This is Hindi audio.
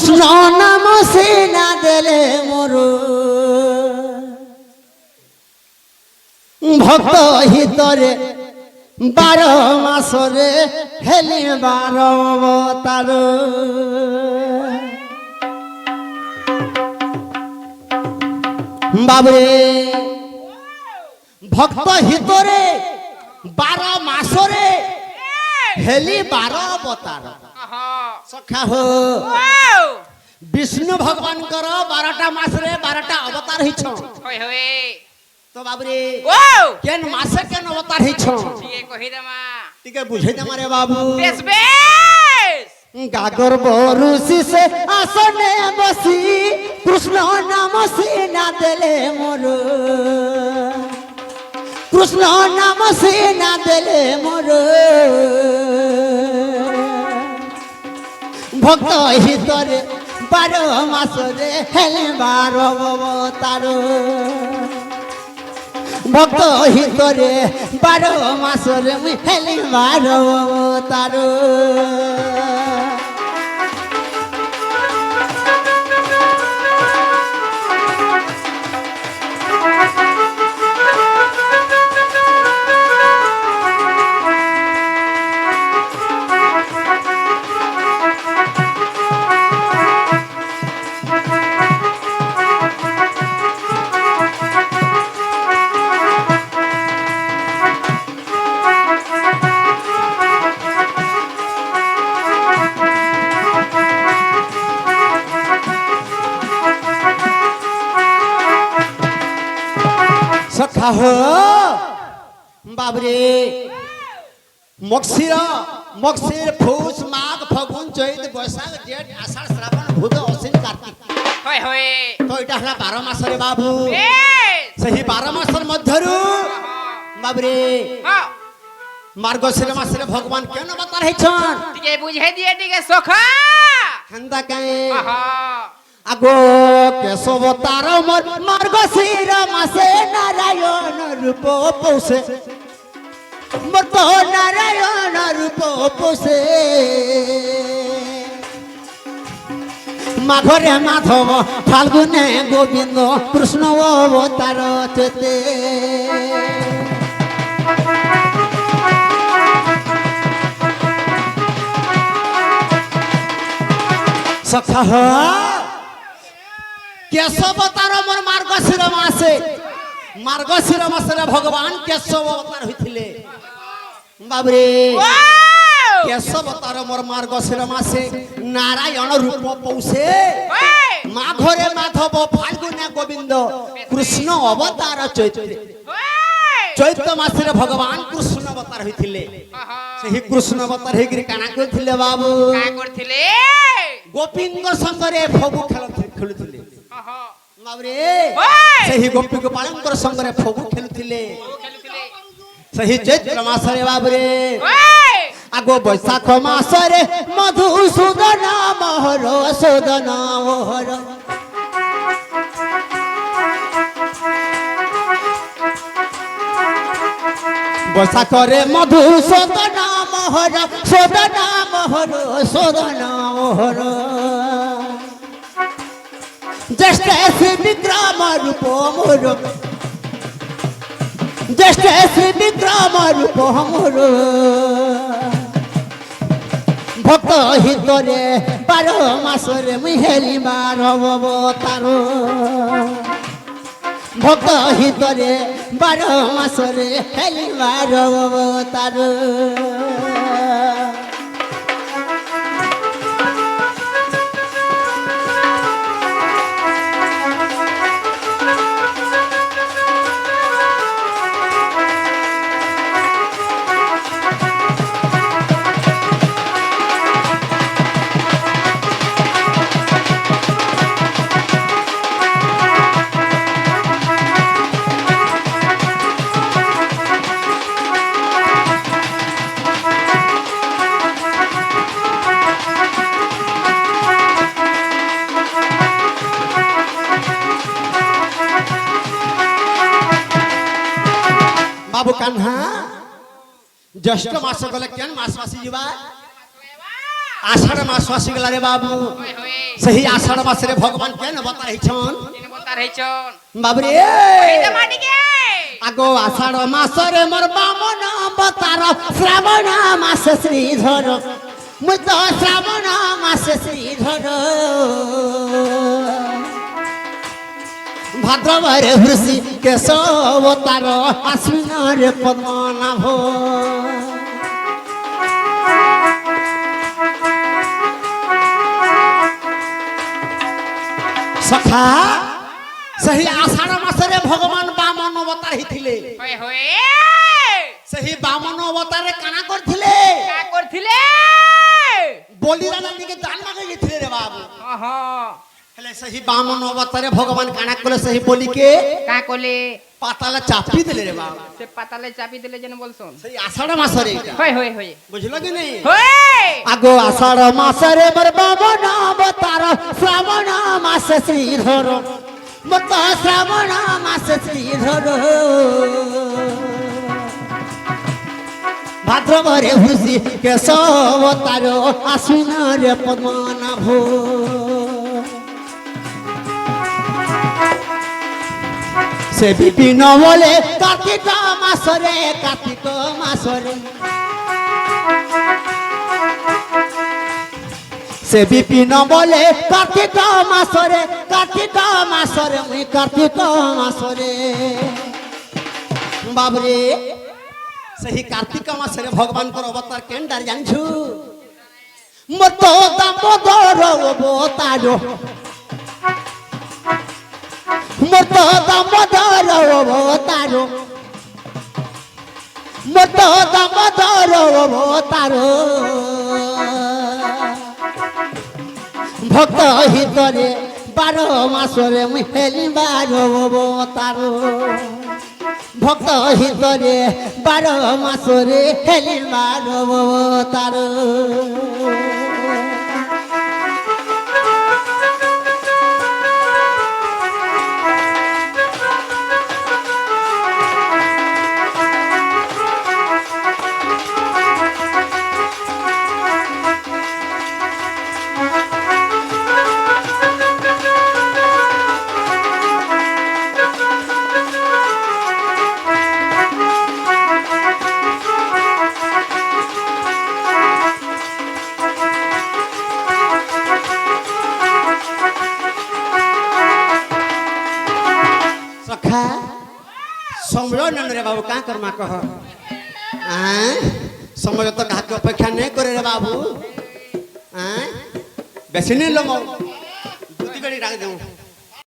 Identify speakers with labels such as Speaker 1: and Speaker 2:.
Speaker 1: কৃষ্ণ নাম সিনা দেলে মোর ভক্ত হিতরে 12 মাসরে হেলি 12 অবতার বাবরে ভক্ত হিতরে 12 মাসরে হেলি 12 অবতার সখা হো विष्णु भगवान कर 12टा मासरे 12टा अवतार हिछ
Speaker 2: होय होय
Speaker 1: तो बाबरे
Speaker 2: ओ
Speaker 1: केन मासे केन अवतार हिछ
Speaker 2: ठीक कहि दमा
Speaker 1: टिके बुझे दे मारे बाबू
Speaker 2: बेस बेस
Speaker 1: गागर बरुसी से आसने बसी कृष्ण नाम सीना देले मोर कृष्ण नाम सीना देले मोर भक्त हितरे 12 मासरे हेले 12 अवतार भक्त हितरे 12 मासरे हेले 12 अवतार सखा हो बाबरे मक्सिर फूस माघ फागुन चैत बैशाख जेठ आषाढ़ श्रावण भाद्र आश्विन कार्तिक
Speaker 2: होय होय
Speaker 1: तो इटा हला 12 मास रे बाबू
Speaker 2: बेस
Speaker 1: सही 12 मास मध्यरु बाबरे
Speaker 2: हां
Speaker 1: मार्गशीर मास रे भगवान केन अवतार है छन
Speaker 2: टिके बुझे दिए टिके सोखा
Speaker 1: हंदा काए
Speaker 2: आहा
Speaker 1: আগো কেশবতার মোর মার্গশির মাসে নারায়ণ রূপ পৌষে মোর তো নারায়ণ রূপ পৌষে মাঘরে মাধব ফাল্গুনে গোবিন্দ কৃষ্ণ অবতার চেতে সখা केशव अवतार मोर मार्गशीर मासे भगवान केशव अवतार होइथिले बाबरे केशव अवतार मोर मार्गशीर मासे नारायण रूप पौषे माघरे माधव फाल्गुने गोविंद कृष्ण अवतार चैत्र मासे भगवान कृष्ण अवतार होइथिले सही कृष्ण अवतार हेगिरि काना करथिले बाबू
Speaker 2: का करथिले
Speaker 1: गोपिंग संगरे फगु खेलुथिले बाबरे सही गोपी गोपालंकर संगरे फगु खेलुथिले सही चैत्र मासरे बाबरे आगो बैशाख मासरे मधुसूदन मोहर सूदन मोहर बैशाख रे मधुसूदन मोहर सूदन मोहर सूदन मोहर ज्येष्ठ श्री विक्रम रूप मोर ज्येष्ठ श्री विक्रम रूप मोर भक्त हितरे 12 मासरे मुहेली 12 अवतार भक्त हितरे 12 मासरे हेली 12 अवतार बाबू कान्हा ज्येष्ठ मास गले केन मास मासी जीवा आषाढ़ मास आसीगला रे बाबू
Speaker 2: होय होय
Speaker 1: सही आषाढ़ मास रे भगवान केन बता रही छन
Speaker 2: किन बता रही छन
Speaker 1: बाबू रे
Speaker 2: ए माटी के
Speaker 1: आगो आषाढ़ मास रे मोर बामन बतार श्रावण मास श्रीधर मु तो श्रावण मास श्रीधर भाद्रवर हृषि केशव अवतार आश्विन रे पद्मनाभ सखा सही आषाढ़ मासरे भगवान बामन अवतार हिथिले
Speaker 2: होय होय
Speaker 1: सही बामन अवतार रे काना करथिले
Speaker 2: का करथिले
Speaker 1: बोली रानी के दान मागे गेथिले रे बाबू
Speaker 2: हां
Speaker 1: हेले सही बामन अवतार रे भगवान काना कले सही बोली के
Speaker 2: का कोले
Speaker 1: पाताला चापी देले रे बाबू
Speaker 2: से पाताले चापी देले जन बोलसन
Speaker 1: सही आषाढ़ मासरे
Speaker 2: होय होय होय
Speaker 1: बुझलो कि नहीं
Speaker 2: होय
Speaker 1: आगो आषाढ़ मासरे बर बामन अवतार श्रावण मास श्रीधर मत श्रावण मास श्रीधर भाद्रवर हृषि केशव अवतार आश्विन रे पद्मनाभ से विपिन बोले कार्तिक मासरे कार्तिक मासरे से विपिन बोले कार्तिक मासरे मुई कार्तिक मासरे बाबरे सही कार्तिक मासरे भगवान को अवतार केंडार जानछु मत दामोदर अवतार मत दामोदर अवतार मत दामोदर अवतार भक्त हितरे 12 मासरे मुई हेली 12 अवतार भक्त हितरे 12 मासरे हेली 12 अवतार सखा समय नन रे बाबू का करमा कह समय तो कहा के अपेक्षा नहीं करे रे बाबू बेसी नहीं लो दूधी बेड़ी डाक दे